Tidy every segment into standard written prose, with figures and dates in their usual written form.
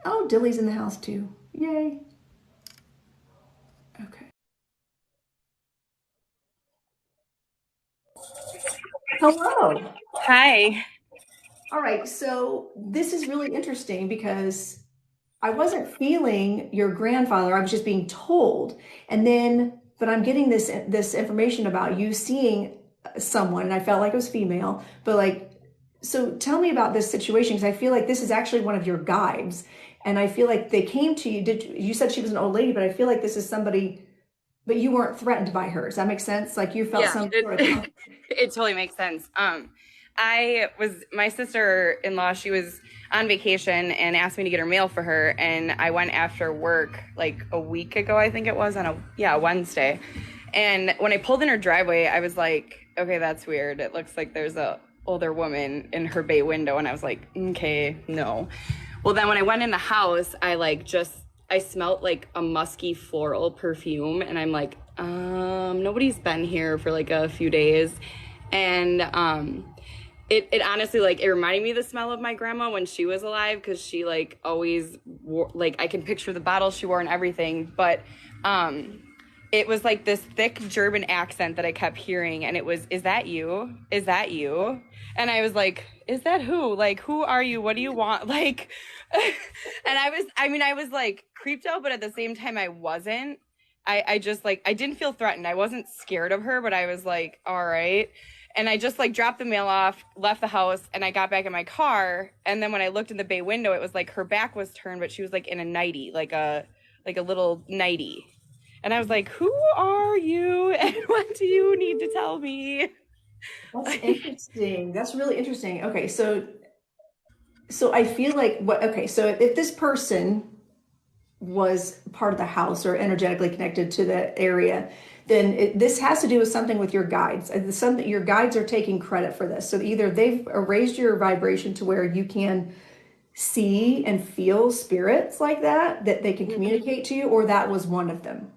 Oh, Dilly's in the house too. Yay. Okay. Hello. Hi. All right. So this is really interesting because I wasn't feeling your grandfather. I was just being told. And then, but I'm getting this information about you seeing someone, and I felt like it was female. But like, so tell me about this situation because I feel like this is actually one of your guides, and I feel like they came to you. Did you said she was an old lady, but I feel like this is somebody, but you weren't threatened by her. Does that make sense? Like you felt Yeah, some it sort of comfort. it totally makes sense. I was my sister-in-law, she was on vacation and asked me to get her mail for her, and I went after work like a week ago, I think it was, on a Wednesday. And when I pulled in her driveway, I was like, okay, that's weird. It looks like there's a older woman in her bay window, and I was like, okay, no. Well, then when I went in the house, I smelt like a musky floral perfume, and I'm like, nobody's been here for like a few days. And it honestly, like, it reminded me of the smell of my grandma when she was alive, because she like always wore, like, I can picture the bottles she wore and everything. But um it was like this thick German accent that I kept hearing, and it was, "Is that you? Is that you?" And I was like, "Is that who? Like, who are you? What do you want?" Like, and I was like creeped out, but at the same time, I wasn't. I just like, I didn't feel threatened. I wasn't scared of her, but I was like, all right. And I just like dropped the mail off, left the house, and I got back in my car. And then when I looked in the bay window, it was like her back was turned, but she was like in a nightie, like a little nightie. And I was like, "Who are you? And what do you need to tell me?" That's interesting. That's really interesting. Okay, so I feel like what okay, so if this person was part of the house or energetically connected to the area, then this has to do with something with your guides. Something your guides are taking credit for this. So either they've raised your vibration to where you can see and feel spirits like that they can communicate to you, or that was one of them.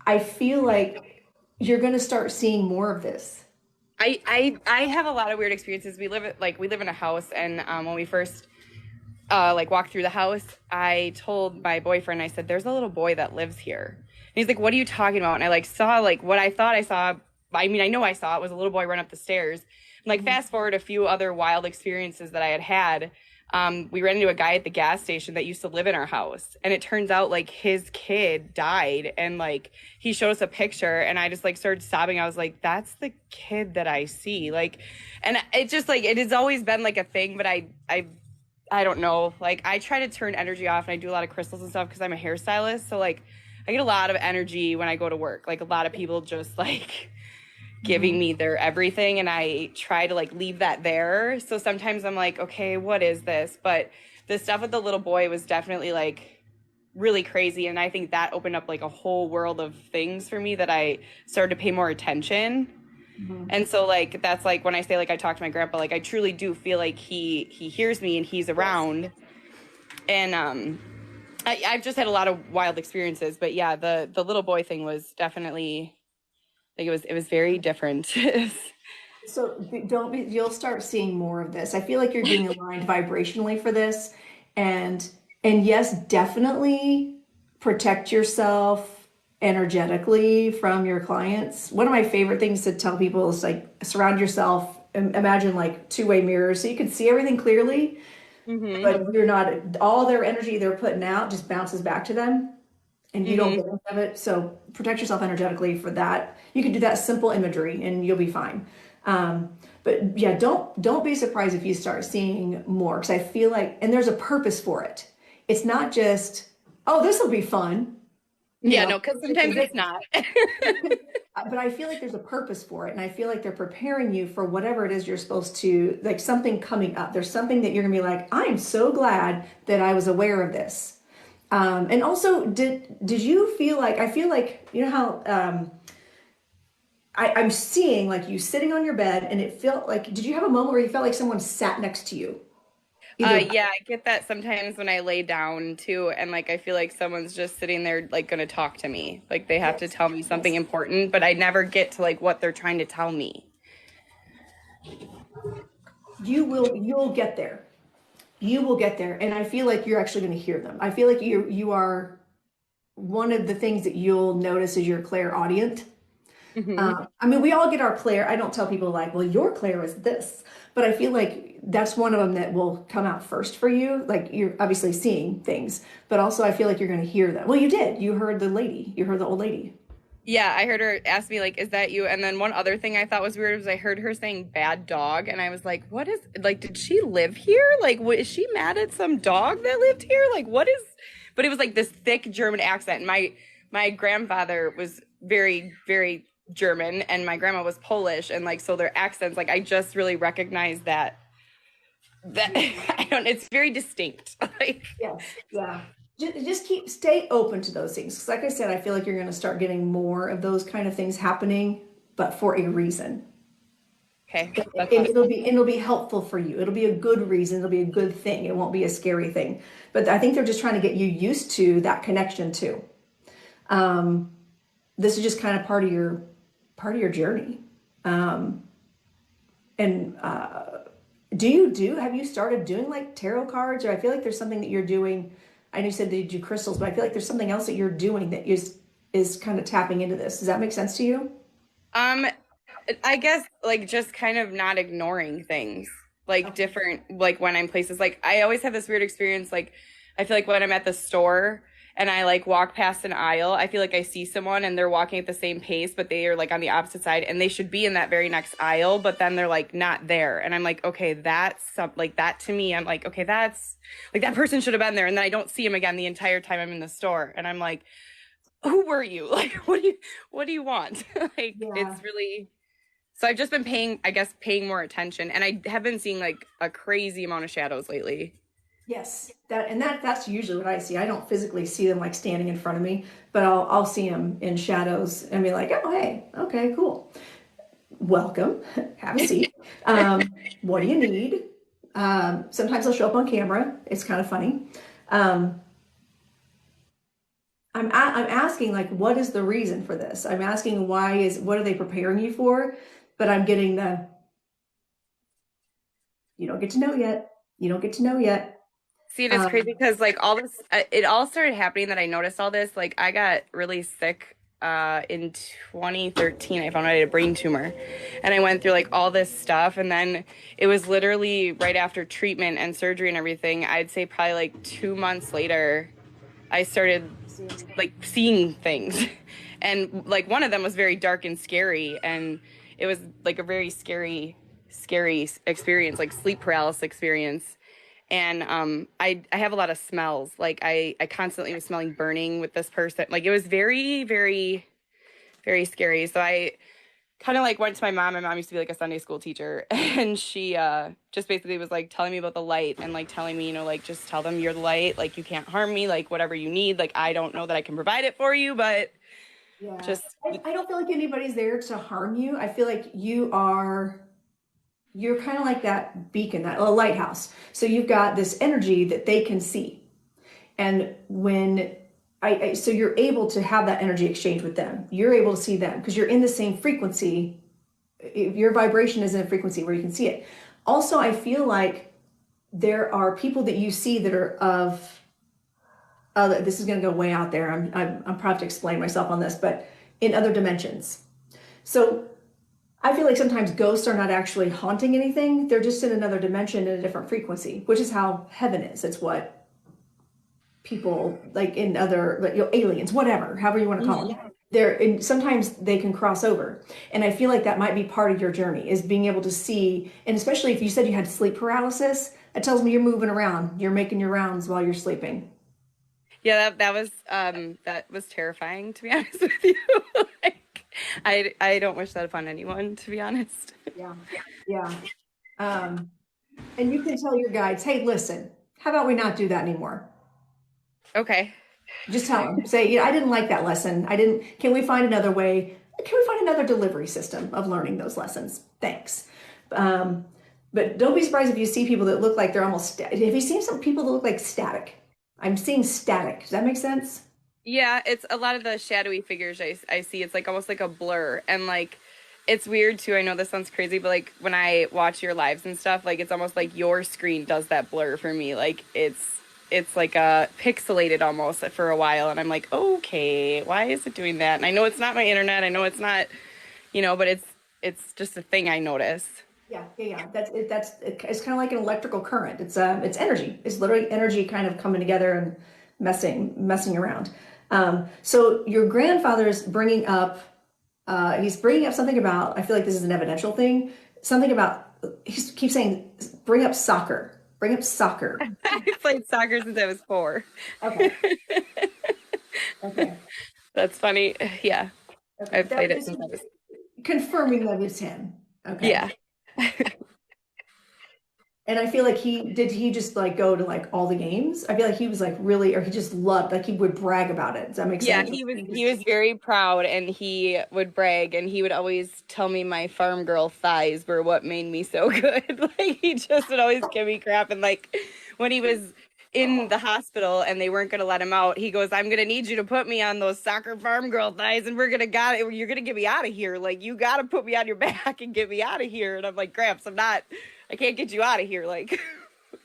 I feel like you're going to start seeing more of this. I have a lot of weird experiences. We live in a house, and when we first like walked through the house, I told my boyfriend, I said, "There's a little boy that lives here." And he's like, "What are you talking about?" And I like saw like what I thought I saw. I mean, I know I saw it was a little boy run up the stairs. And like fast forward a few other wild experiences that I had had. We ran into a guy at the gas station that used to live in our house, and it turns out like his kid died, and like he showed us a picture, and I just like started sobbing. I was like, "That's the kid that I see." Like, and it just like, it has always been like a thing, but I don't know. Like, I try to turn energy off, and I do a lot of crystals and stuff because I'm a hairstylist. So like I get a lot of energy when I go to work. Like, a lot of people just like giving Mhm. me their everything, and I try to like leave that there. So sometimes I'm like, "Okay, what is this?" But the stuff with the little boy was definitely like really crazy, and I think that opened up like a whole world of things for me that I started to pay more attention. Mhm. And so like that's like when I say like I talk to my grandpa, like I truly do feel like he hears me and he's Yes. around. And I've just had a lot of wild experiences, but yeah, the little boy thing was definitely like, it was very different. So don't be, you'll start seeing more of this. I feel like you're being aligned vibrationally for this. And and yes, definitely protect yourself energetically from your clients. One of my favorite things to tell people is like surround yourself, imagine like two-way mirrors so you can see everything clearly, Mhm. but you're not all their energy they're putting out just bounces back to them and you don't Mhm. get any of it. So protect yourself energetically for that. You can do that simple imagery and you'll be fine. But yeah, don't be surprised if you start seeing more because I feel like, and there's a purpose for it. It's not just, oh, this will be fun, you Yeah, know. no, because sometimes it's not. But I feel like there's a purpose for it, and I feel like they're preparing you for whatever it is you're supposed to, like something coming up. There's something that you're gonna be like, I am so glad that I was aware of this. And also, did you feel like I feel like you know how I'm seeing like you sitting on your bed, and it felt like did you have a moment where you felt like someone sat next to you? Either Yeah, I get that sometimes when I lay down too, and like I feel like someone's just sitting there like gonna talk to me. Like they have to yes, tell me something yes, important, but I never get to like what they're trying to tell me. you'll get there. You will get there, and I feel like you're actually going to hear them. I feel like you are one of the things that you'll notice is you're clairaudient. Hmm. I mean, we all get our clair. I don't tell people like, well, your clair is this, but I feel like that's one of them that will come out first for you. Like you're obviously seeing things, but also I feel like you're going to hear them. Well, you did. You heard the lady. You heard the old lady. Yeah, I heard her ask me like, "Is that you?" And then one other thing I thought was weird was I heard her saying "bad dog," and I was like, "What is like? Did she live here? Like, what is she mad at some dog that lived here? Like, what is?" But it was like this thick German accent. And my grandfather was very German, and my grandma was Polish, and like so their accents, like I just really recognized that I don't. It's very distinct. Like, Yes. Yeah. Just stay open to those things. 'Cause like I said, I feel like you're going to start getting more of those kind of things happening, but for a reason. okay, And that's awesome. it'll be helpful for you. It'll be a good reason. It'll be a good thing. It won't be a scary thing. But I think they're just trying to get you used to that connection too. Um, this is just kind of part of your journey. Um, and have you started doing like tarot cards, or I feel like there's something that you're doing. I know you said that you do crystals, but I feel like there's something else that you're doing that is kind of tapping into this. Does that make sense to you? Um, I guess like just kind of not ignoring things like Okay. different like when I'm places like I always have this weird experience like I feel like when I'm at the store and I like walk past an aisle, I feel like I see someone and they're walking at the same pace, but they are like on the opposite side and they should be in that very next aisle, but then they're like not there. And I'm like, okay, that's some like that to me. I'm like, okay, that's like that person should have been there. And then I don't see him again the entire time I'm in the store. And I'm like, who were you? Like, what do you want? Like, Yeah. it's really so I've just been paying, I guess, paying more attention, and I have been seeing like a crazy amount of shadows lately. Yes, that's usually what I see. I don't physically see them like standing in front of me, but I'll see them in shadows and be like, oh hey, okay, cool, welcome, have a seat. What do you need? Sometimes they'll show up on camera. It's kind of funny. Um, I'm asking like, what is the reason for this? I'm asking what are they preparing you for? But I'm getting the you don't get to know yet. You don't get to know yet. See, it is crazy Um, because like all this, it all started happening that I noticed all this. Like I got really sick in 2013. I found out I had a brain tumor, and I went through like all this stuff, and then it was literally right after treatment and surgery and everything. I'd say probably like 2 months later, I started like seeing things. And like one of them was very dark and scary and it was like a very scary experience, like sleep paralysis experience. And I have a lot of smells. Like I constantly was smelling burning with this person. Like it was very scary. So I kind of like went to my mom. My mom used to be like a Sunday school teacher, and she just basically was like telling me about the light and like telling me, you know, like just tell them you're the light, like you can't harm me, like whatever you need. Like I don't know that I can provide it for you, but Yeah. just I don't feel like anybody's there to harm you. I feel like you're kind of like that beacon, that a lighthouse. So you've got this energy that they can see. And when so you're able to have that energy exchange with them. You're able to see them because you're in the same frequency. If your vibration is in a frequency where you can see it. Also, I feel like there are people that you see that are of this is going to go way out there. I'm probably to explain myself on this, but in other dimensions. So I feel like sometimes ghosts are not actually haunting anything. They're just in another dimension in a different frequency, which is how heaven is. It's what people like in other, like, aliens, whatever, however you want to call them. They're and sometimes they can cross over. And I feel like that might be part of your journey is being able to see, and especially if you said you had sleep paralysis, it tells me you're moving around. You're making your rounds while you're sleeping. yeah, that was terrifying to be honest with you. Like I don't wish that upon anyone to be honest. Yeah. Yeah. Um, and you can tell your guides, hey, listen, how about we not do that anymore? Okay. Just tell them, say, I didn't like that lesson. Can we find another way? Can we find another delivery system of learning those lessons? Thanks. Um, but don't be surprised if you see people that look like they're almost, have you seen some people that look like static? I'm seeing static. Does that make sense? Yeah, it's a lot of the shadowy figures I see. It's like almost like a blur. And like It's weird too. I know this sounds crazy, but like when I watch your lives and stuff, like it's almost like your screen does that blur for me. Like it's like pixelated almost for a while, and I'm like, okay, why is it doing that? And I know it's not my internet. I know it's not, but it's just a thing I notice. Yeah, yeah, yeah. It's kind of like an electrical current. It's energy. It's literally energy kind of coming together and messing around. So your grandfather is bringing up he's bringing up something about, I feel like this is an evidential thing, something about, he keeps saying, bring up soccer, bring up soccer. I played soccer since I was 4. Okay, okay, That's funny. Yeah, okay. I've played it since I was. Confirming that it's him. Okay. Yeah. And I feel like he just like go to like all the games? I feel like he was like really, or he just loved, like he would brag about it. Does that make Yeah, sense? he was very proud and he would brag and he would always tell me my farm girl thighs were what made me so good. Like he just would always give me crap and like when he was in the hospital and they weren't going to let him out, he goes, "I'm going to need you to put me on those soccer farm girl thighs and you're going to get me out of here. Like you got to put me on your back and get me out of here." And I'm like, "Gramps, I can't get you out of here." Like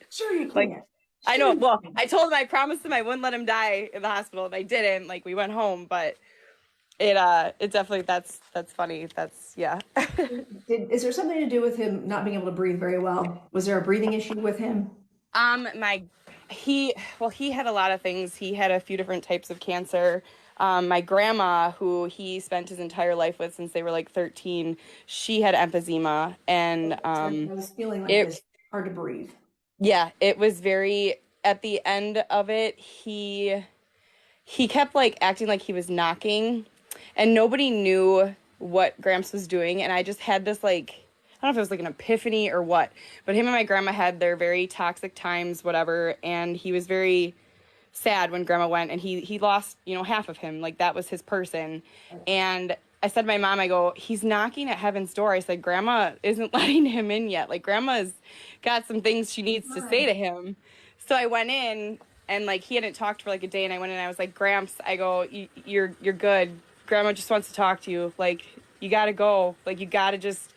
Sure you like can. I Sure know. you Well, can. I told him I promised him I wouldn't let him die in the hospital, and I didn't. Like we went home, but it definitely that's funny. That's yeah. Is there something to do with him not being able to breathe very well? Was there a breathing issue with him? My he had a lot of things. He had a few different types of cancer. My grandma, who he spent his entire life with since they were like 13, she had emphysema, and Okay, so I was feeling like it this, hard to breathe. yeah, it was very at the end of it, he kept like acting like he was knocking and nobody knew what Gramps was doing and I just had this like I don't know if it was like an epiphany or what, but him and my grandma had their very toxic times whatever and he was very sad when grandma went and he lost, half of him. Like that was his person. And I said to my mom, I go, "He's knocking at heaven's door." I said, "Grandma isn't letting him in yet. Like grandma's got some things she needs to say to him." So I went in and like he hadn't talked for like a day and I went in and I was like, "Gramps," I go, You're good. Grandma just wants to talk to you. Like you gotta go. Like you gotta just,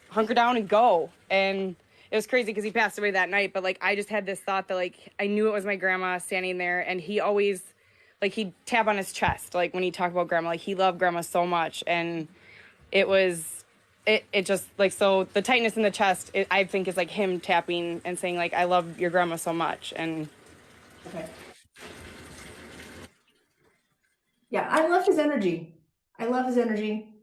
hunker down and go." And it was crazy because he passed away that night, but like I just had this thought that like I knew it was my grandma standing there and he always like he'd tap on his chest like when he talked about grandma, like he loved grandma so much and it was it just like so the tightness in the chest I think is like him tapping and saying like I love your grandma so much and Okay. Yeah, I love his energy. I love his energy.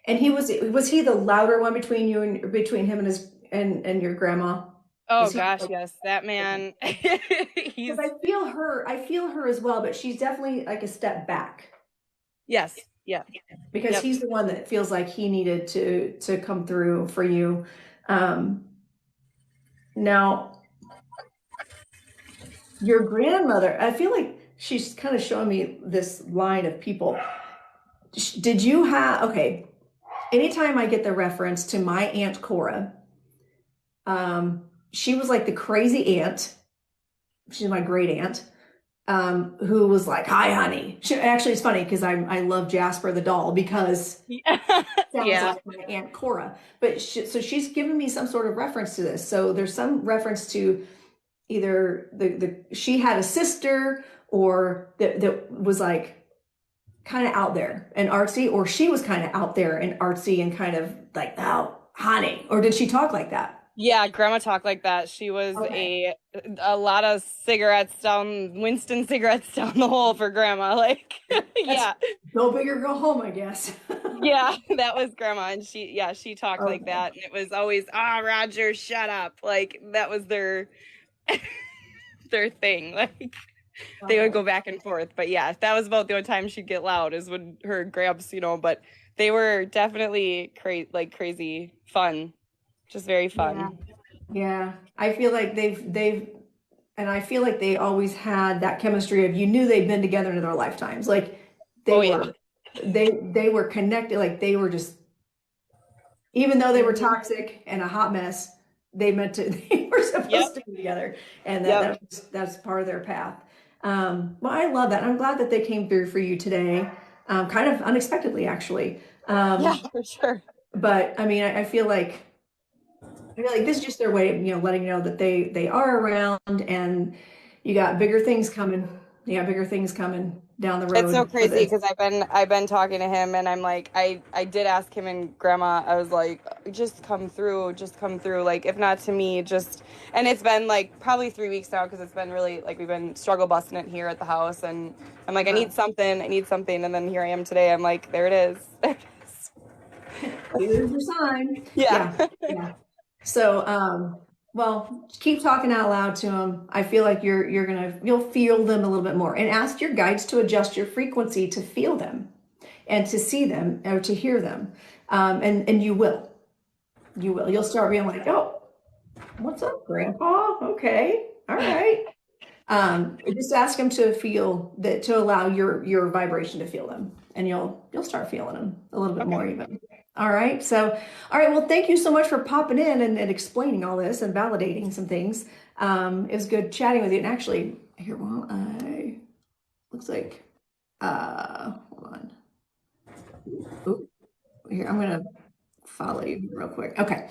And was he the louder one between you and between him and his and your grandma? oh Was he gosh like, yes that okay. man he's Because I feel her as well, but she's definitely like a step back yes yeah because yep he's the one that feels like he needed to come through for you. Um, Now your grandmother, I feel like she's kind of showing me this line of people. Did you have, okay, anytime I get the reference to my Aunt Cora, she was like the crazy aunt. She's my great aunt, who was like, "Hi, honey." Actually, it's funny because I love Jasper the doll because it sounds yeah like my Aunt Cora. But so she's given me some sort of reference to this. So there's some reference to either the she had a sister or that was like kind of out there and artsy, or she was kind of out there and artsy and kind of like, "Oh, honey," or did she talk like that? Yeah, grandma talked like that. She was Okay, a lot of cigarettes down Winston cigarettes down the hole for grandma. Like that's yeah. go big or go home, I guess. Yeah, that was grandma and she talked like Okay, that and it was always, "Ah, Roger, shut up." Like that was their thing. Like they would okay. go back and forth. But yeah, that was about the only time she'd get loud is when her gramps, but they were definitely crazy fun. Just very Yeah, fun. yeah. I feel like and I feel like they always had that chemistry of you knew they'd been together in their lifetimes. Like they Oh yeah. were they were connected, like they were just even though they were Mhm. toxic and a hot mess, they meant to they were Yep. supposed to be together and Yep. that's part of their path. Well, I love that. I'm glad that they came through for you today. Kind of unexpectedly actually. Yeah, Um, for sure. But I mean, I feel like this is just their way of, letting you know that they are around, and you got bigger things coming. You got bigger things coming down the It's so road for crazy this. because I've been talking to him and I'm like I did ask him and grandma, I was like, just come through, like if not to me, just, and it's been like probably 3 weeks now because it's been really like we've been struggle busting it here at the house, and I'm like, Uh, I need something, and then here I am today. I'm like, there it is. There it is. There's your sign. Yeah. Yeah, yeah. So, well, keep talking out loud to them. I feel like you'll feel them a little bit more, and ask your guides to adjust your frequency to feel them and to see them or to hear them. And you will. You will. You'll start being like, oh, what's up, Grandpa? Okay, all right. Just ask them to feel that, to allow your vibration to feel them, and you'll start feeling them a little bit more Okay. even. All right. So, all right. Well, thank you so much for popping in and explaining all this and validating some things. It was good chatting with you. And actually, here, well, I looks like, hold on. Oop, here, I'm gonna follow you real quick. Okay.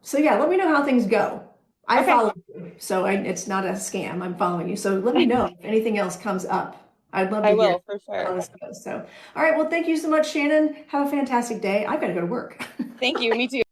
So yeah, let me know how things go. I Okay. follow you, so it's not a scam. I'm following you. So let me know if anything else comes up. I'd love I to hear will for how sure. this goes. So, all right. Well, thank you so much, Shannon. Have a fantastic day. I've got to go to work. Thank you. Me too.